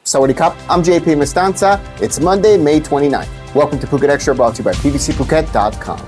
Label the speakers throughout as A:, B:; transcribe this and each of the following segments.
A: Sawadee Krap, I'm JP Mestanza. It's Monday, May 29th. Welcome to Phuket Xtra, brought to you by PVCPhuket.com.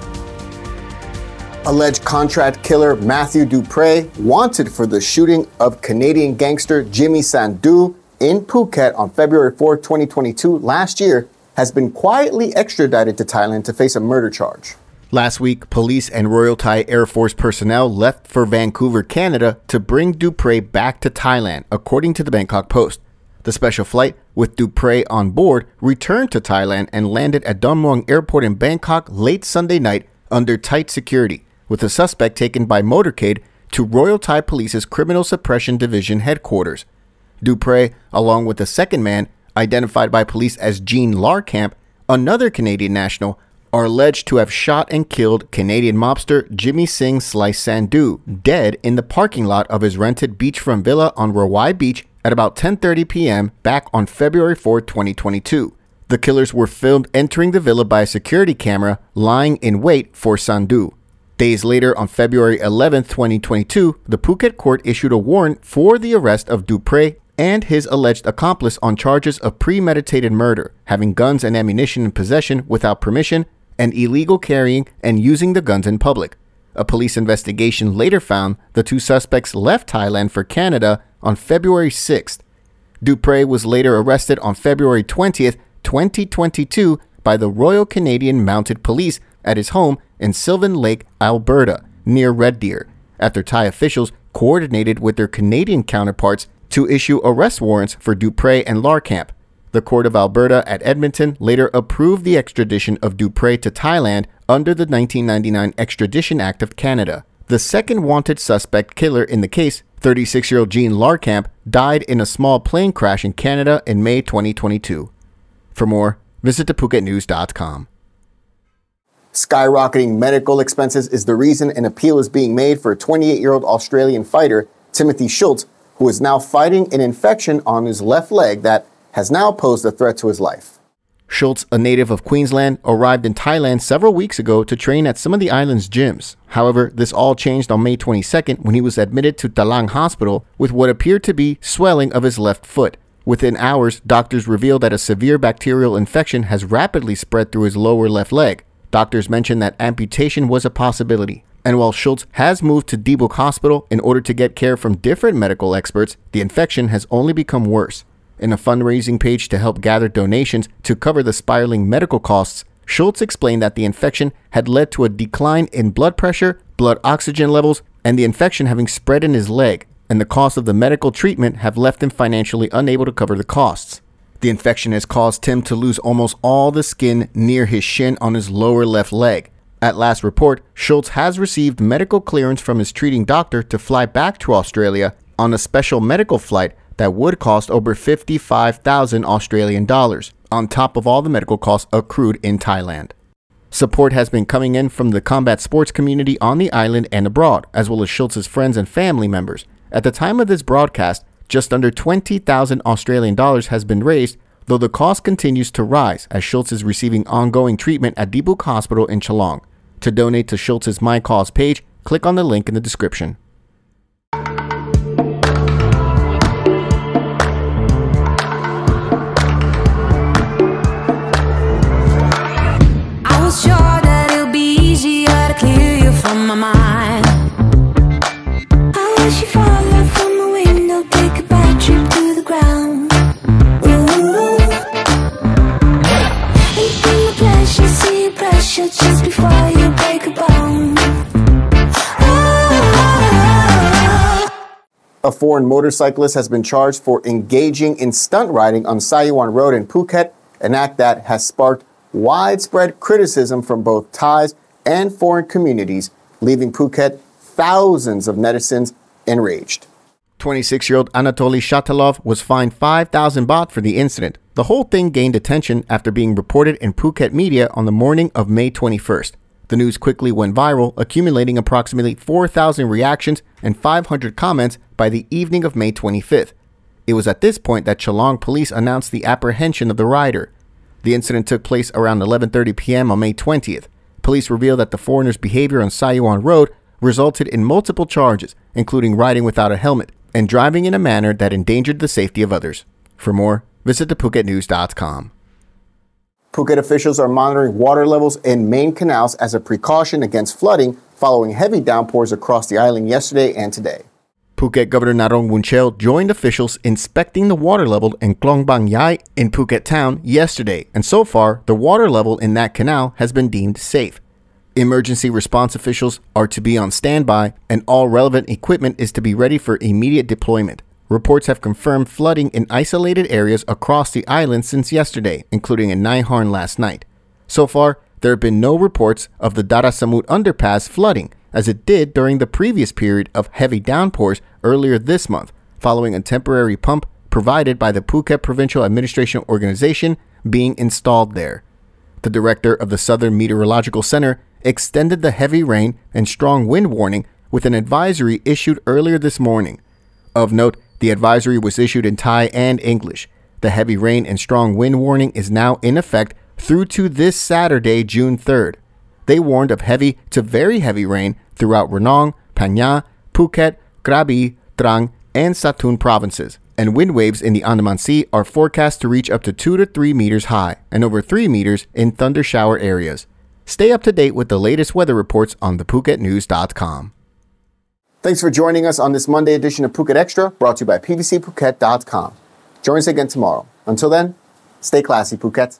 A: Alleged contract killer Matthew Dupre, wanted for the shooting of Canadian gangster Jimi Slice in Phuket on February 4, 2022, last year, has been quietly extradited to Thailand to face a murder charge.
B: Last week, police and Royal Thai Air Force personnel left for Vancouver, Canada to bring Dupre back to Thailand, according to the Bangkok Post. The special flight, with Dupre on board, returned to Thailand and landed at Don Mueang Airport in Bangkok late Sunday night under tight security, with the suspect taken by motorcade to Royal Thai Police's Criminal Suppression Division headquarters. Dupre, along with the second man, identified by police as Jean Larkamp, another Canadian national, are alleged to have shot and killed Canadian mobster Jimi Slice Sandhu, dead in the parking lot of his rented beachfront villa on Rawai Beach at about 10:30 p.m. back on February 4, 2022. The killers were filmed entering the villa by a security camera, lying in wait for Sandhu. Days later, on February 11, 2022, the Phuket court issued a warrant for the arrest of Dupre and his alleged accomplice on charges of premeditated murder, having guns and ammunition in possession without permission, and illegal carrying and using the guns in public. A police investigation later found the two suspects left Thailand for Canada on February 6th. Dupre was later arrested on February 20th, 2022 by the Royal Canadian Mounted Police at his home in Sylvan Lake, Alberta, near Red Deer, after Thai officials coordinated with their Canadian counterparts to issue arrest warrants for Dupre and Larkamp. The Court of Alberta at Edmonton later approved the extradition of Dupre to Thailand under the 1999 Extradition Act of Canada. The second wanted suspect killer in the case, 36-year-old Jean Larkamp, died in a small plane crash in Canada in May 2022. For more, visit thephuketnews.com.
A: Skyrocketing medical expenses is the reason an appeal is being made for 28-year-old Australian fighter Timothy Schultz, who is now fighting an infection on his left leg that has now posed a threat to his life.
B: Schultz, a native of Queensland, arrived in Thailand several weeks ago to train at some of the island's gyms. However, this all changed on May 22nd when he was admitted to Talang Hospital with what appeared to be swelling of his left foot. Within hours, doctors revealed that a severe bacterial infection has rapidly spread through his lower left leg. Doctors mentioned that amputation was a possibility. And while Schultz has moved to Dibuk Hospital in order to get care from different medical experts, the infection has only become worse. In a fundraising page to help gather donations to cover the spiraling medical costs, Schultz explained that the infection had led to a decline in blood pressure, blood oxygen levels, and the infection having spread in his leg, and the cost of the medical treatment have left him financially unable to cover the costs. The infection has caused Tim to lose almost all the skin near his shin on his lower left leg. At last report, Schultz has received medical clearance from his treating doctor to fly back to Australia on a special medical flight that would cost over 55,000 Australian dollars, on top of all the medical costs accrued in Thailand. Support has been coming in from the combat sports community on the island and abroad, as well as Schultz's friends and family members. At the time of this broadcast, just under 20,000 Australian dollars has been raised, though the cost continues to rise as Schultz is receiving ongoing treatment at Dibuk Hospital in Chalong. To donate to Schultz's My Cause page, click on the link in the description.
C: Sure that it'll be easier to clear you from my mind. I wish you fall out from the window, take a bad trip to the ground. Ooh. Ain't been the pleasure, see your pressure just before you break a bone.
A: A foreign motorcyclist has been charged for engaging in stunt riding on Sayuan Road in Phuket, an act that has sparked widespread criticism from both Thais and foreign communities, leaving Phuket thousands of netizens enraged.
B: 26-year-old Anatoly Shatalov was fined 5,000 baht for the incident. The whole thing gained attention after being reported in Phuket media on the morning of May 21st. The news quickly went viral, accumulating approximately 4,000 reactions and 500 comments by the evening of May 25th. It was at this point that Chalong police announced the apprehension of the rider. The incident took place around 11:30 p.m. on May 20th. Police revealed that the foreigner's behavior on Sayuan Road resulted in multiple charges, including riding without a helmet and driving in a manner that endangered the safety of others. For more, visit thephuket.news.com.
A: Phuket officials are monitoring water levels in main canals as a precaution against flooding following heavy downpours across the island yesterday and today.
B: Phuket Governor Narong Wunchel joined officials inspecting the water level in Klong Bang Yai in Phuket town yesterday, and so far, the water level in that canal has been deemed safe. Emergency response officials are to be on standby, and all relevant equipment is to be ready for immediate deployment. Reports have confirmed flooding in isolated areas across the island since yesterday, including in Nai Harn last night. So far, there have been no reports of the Darasamut underpass flooding, as it did during the previous period of heavy downpours earlier this month, following a temporary pump provided by the Phuket Provincial Administration Organization being installed there. The director of the Southern Meteorological Center extended the heavy rain and strong wind warning with an advisory issued earlier this morning. Of note, the advisory was issued in Thai and English. The heavy rain and strong wind warning is now in effect through to this Saturday, June 3rd. They warned of heavy to very heavy rain throughout Ranong, Phang Nga, Phuket, Krabi, Trang, and Satun provinces, and wind waves in the Andaman Sea are forecast to reach up to 2 to 3 meters high and over 3 meters in thunder shower areas. Stay up to date with the latest weather reports on thephuket.news.com.
A: Thanks for joining us on this Monday edition of Phuket Extra, brought to you by pvcphuket.com. Join us again tomorrow. Until then, stay classy, Phuket.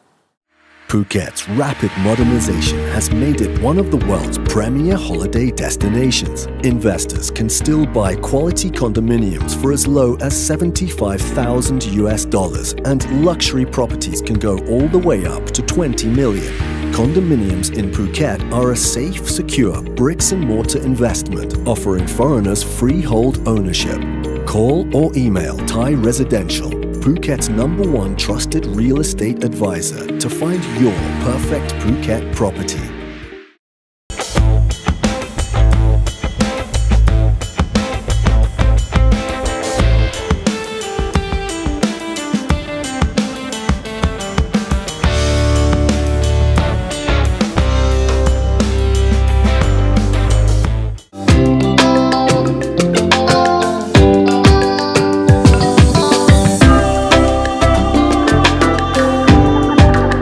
D: Phuket's rapid modernization has made it one of the world's premier holiday destinations. Investors can still buy quality condominiums for as low as $75,000, and luxury properties can go all the way up to $20 million. Condominiums in Phuket are a safe, secure bricks-and-mortar investment offering foreigners freehold ownership. Call or email Thai Residential, Phuket's #1 trusted real estate advisor, to find your perfect Phuket property.